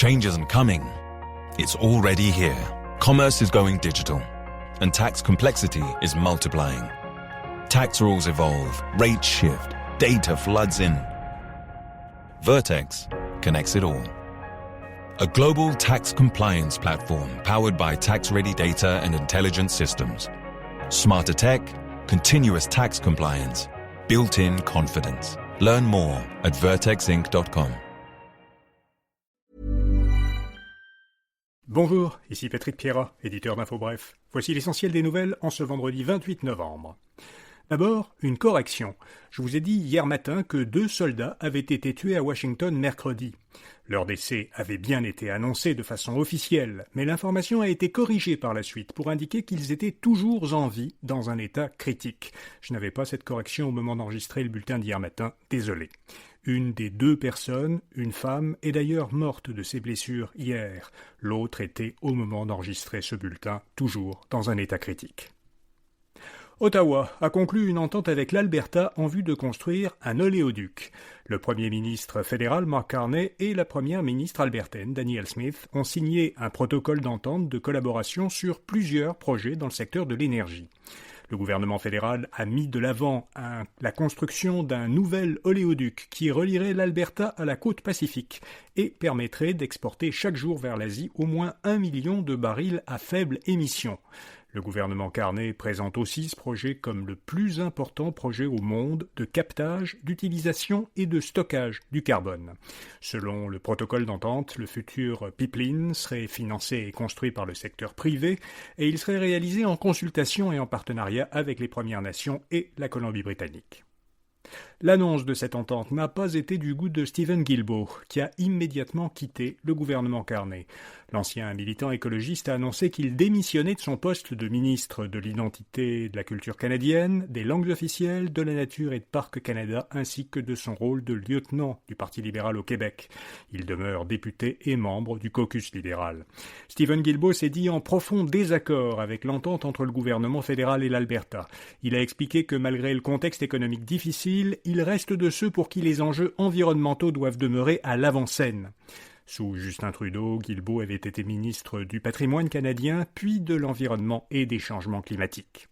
Change isn't coming, it's already here. Commerce is going digital, and tax complexity is multiplying. Tax rules evolve, rates shift, data floods in. Vertex connects it all. A global tax compliance platform powered by tax-ready data and intelligent systems. Smarter tech, continuous tax compliance, built-in confidence. Learn more at vertexinc.com. Bonjour, ici Patrick Pierrat, éditeur d'InfoBref. Voici l'essentiel des nouvelles en ce vendredi 28 novembre. D'abord, une correction. Je vous ai dit hier matin que 2 soldats avaient été tués à Washington mercredi. Leur décès avait bien été annoncé de façon officielle, mais l'information a été corrigée par la suite pour indiquer qu'ils étaient toujours en vie dans un état critique. Je n'avais pas cette correction au moment d'enregistrer le bulletin d'hier matin, désolé. Une des 2 personnes, une femme, est d'ailleurs morte de ses blessures hier. L'autre était, au moment d'enregistrer ce bulletin, toujours dans un état critique. Ottawa a conclu une entente avec l'Alberta en vue de construire un oléoduc. Le Premier ministre fédéral Mark Carney et la Première ministre albertaine Danielle Smith ont signé un protocole d'entente de collaboration sur plusieurs projets dans le secteur de l'énergie. Le gouvernement fédéral a mis de l'avant la construction d'un nouvel oléoduc qui relierait l'Alberta à la côte pacifique et permettrait d'exporter chaque jour vers l'Asie au moins 1 million de barils à faible émission. Le gouvernement Carney présente aussi ce projet comme le plus important projet au monde de captage, d'utilisation et de stockage du carbone. Selon le protocole d'entente, le futur pipeline serait financé et construit par le secteur privé et il serait réalisé en consultation et en partenariat avec les Premières Nations et la Colombie-Britannique. L'annonce de cette entente n'a pas été du goût de Steven Guilbeault, qui a immédiatement quitté le gouvernement Carney. L'ancien militant écologiste a annoncé qu'il démissionnait de son poste de ministre de l'identité et de la culture canadienne, des langues officielles, de la nature et de Parcs Canada, ainsi que de son rôle de lieutenant du Parti libéral au Québec. Il demeure député et membre du caucus libéral. Steven Guilbeault s'est dit en profond désaccord avec l'entente entre le gouvernement fédéral et l'Alberta. Il a expliqué que malgré le contexte économique difficile, il reste de ceux pour qui les enjeux environnementaux doivent demeurer à l'avant-scène. Sous Justin Trudeau, Guilbeault avait été ministre du Patrimoine canadien, puis de l'Environnement et des Changements climatiques.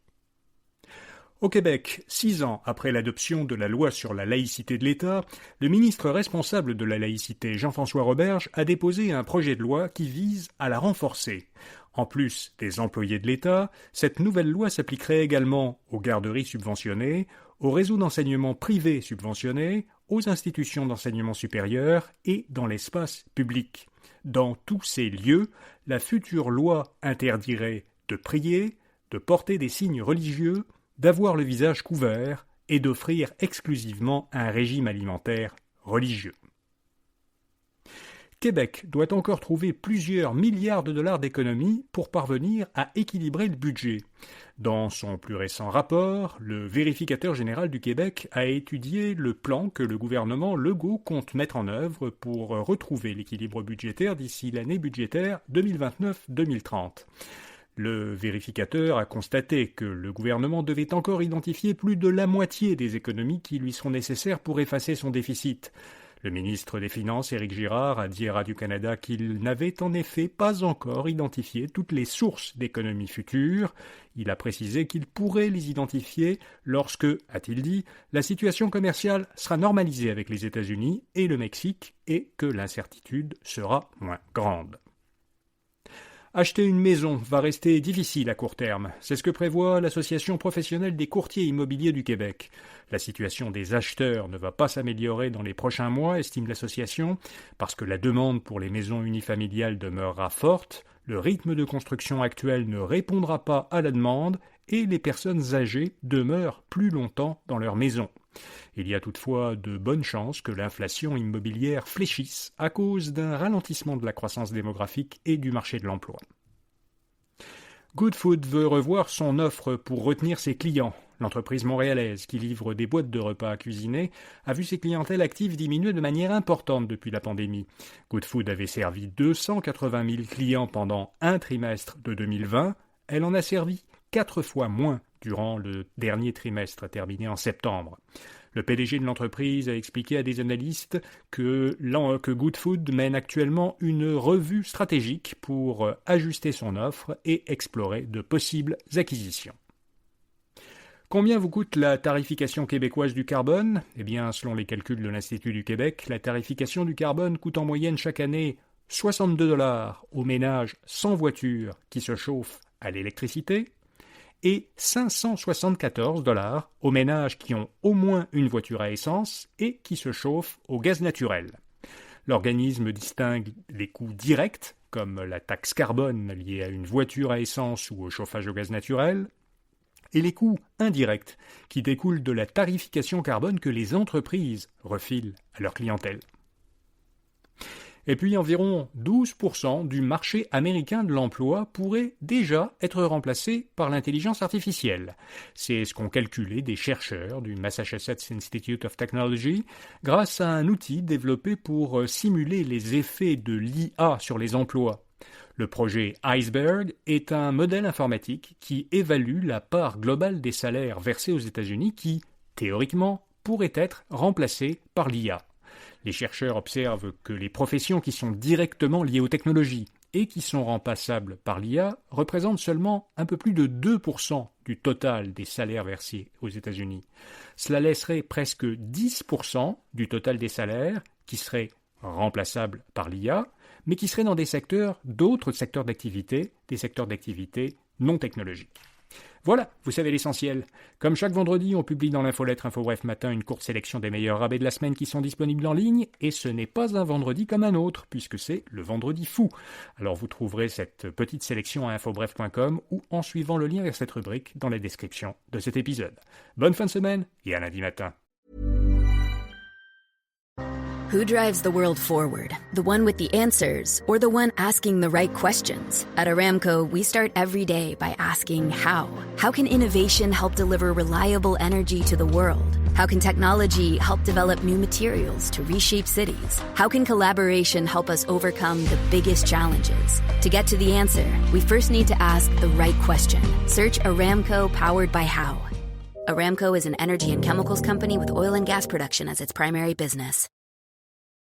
Au Québec, 6 ans après l'adoption de la loi sur la laïcité de l'État, le ministre responsable de la laïcité, Jean-François Roberge, a déposé un projet de loi qui vise à la renforcer. En plus des employés de l'État, cette nouvelle loi s'appliquerait également aux garderies subventionnées, aux réseaux d'enseignement privés subventionnés, aux institutions d'enseignement supérieur et dans l'espace public. Dans tous ces lieux, la future loi interdirait de prier, de porter des signes religieux, d'avoir le visage couvert et d'offrir exclusivement un régime alimentaire religieux. Québec doit encore trouver plusieurs milliards de dollars d'économies pour parvenir à équilibrer le budget. Dans son plus récent rapport, le vérificateur général du Québec a étudié le plan que le gouvernement Legault compte mettre en œuvre pour retrouver l'équilibre budgétaire d'ici l'année budgétaire 2029-2030. Le vérificateur a constaté que le gouvernement devait encore identifier plus de la moitié des économies qui lui seront nécessaires pour effacer son déficit. Le ministre des Finances, Éric Girard, a dit à Radio-Canada qu'il n'avait en effet pas encore identifié toutes les sources d'économies futures. Il a précisé qu'il pourrait les identifier lorsque, a-t-il dit, la situation commerciale sera normalisée avec les États-Unis et le Mexique et que l'incertitude sera moins grande. Acheter une maison va rester difficile à court terme. C'est ce que prévoit l'Association professionnelle des courtiers immobiliers du Québec. La situation des acheteurs ne va pas s'améliorer dans les prochains mois, estime l'association, parce que la demande pour les maisons unifamiliales demeurera forte, le rythme de construction actuel ne répondra pas à la demande et les personnes âgées demeurent plus longtemps dans leur maison. Il y a toutefois de bonnes chances que l'inflation immobilière fléchisse à cause d'un ralentissement de la croissance démographique et du marché de l'emploi. Goodfood veut revoir son offre pour retenir ses clients. L'entreprise montréalaise, qui livre des boîtes de repas à cuisiner, a vu ses clientèles actives diminuer de manière importante depuis la pandémie. Goodfood avait servi 280 000 clients pendant un trimestre de 2020. Elle en a servi 4 fois moins durant le dernier trimestre terminé en septembre. Le PDG de l'entreprise a expliqué à des analystes que Goodfood mène actuellement une revue stratégique pour ajuster son offre et explorer de possibles acquisitions. Combien vous coûte la tarification québécoise du carbone ? Eh bien, selon les calculs de l'Institut du Québec, la tarification du carbone coûte en moyenne chaque année 62 $ aux ménages sans voiture qui se chauffent à l'électricité et 574 $ aux ménages qui ont au moins une voiture à essence et qui se chauffent au gaz naturel. L'organisme distingue les coûts directs, comme la taxe carbone liée à une voiture à essence ou au chauffage au gaz naturel, et les coûts indirects qui découlent de la tarification carbone que les entreprises refilent à leur clientèle. Et puis environ 12% du marché américain de l'emploi pourrait déjà être remplacé par l'intelligence artificielle. C'est ce qu'ont calculé des chercheurs du Massachusetts Institute of Technology grâce à un outil développé pour simuler les effets de l'IA sur les emplois. Le projet Iceberg est un modèle informatique qui évalue la part globale des salaires versés aux États-Unis qui, théoriquement, pourrait être remplacée par l'IA. Les chercheurs observent que les professions qui sont directement liées aux technologies et qui sont remplaçables par l'IA représentent seulement un peu plus de 2% du total des salaires versés aux États-Unis. Cela laisserait presque 10% du total des salaires qui seraient remplaçables par l'IA, mais qui seraient dans d'autres secteurs d'activité, des secteurs d'activité non technologiques. Voilà, vous savez l'essentiel. Comme chaque vendredi, on publie dans l'infolettre InfoBref Matin une courte sélection des meilleurs rabais de la semaine qui sont disponibles en ligne, et ce n'est pas un vendredi comme un autre, puisque c'est le vendredi fou. Alors vous trouverez cette petite sélection à infobref.com ou en suivant le lien vers cette rubrique dans la description de cet épisode. Bonne fin de semaine et à lundi matin. Who drives the world forward? The one with the answers or the one asking the right questions? At Aramco, we start every day by asking how. How can innovation help deliver reliable energy to the world? How can technology help develop new materials to reshape cities? How can collaboration help us overcome the biggest challenges? To get to the answer, we first need to ask the right question. Search Aramco powered by How. Aramco is an energy and chemicals company with oil and gas production as its primary business.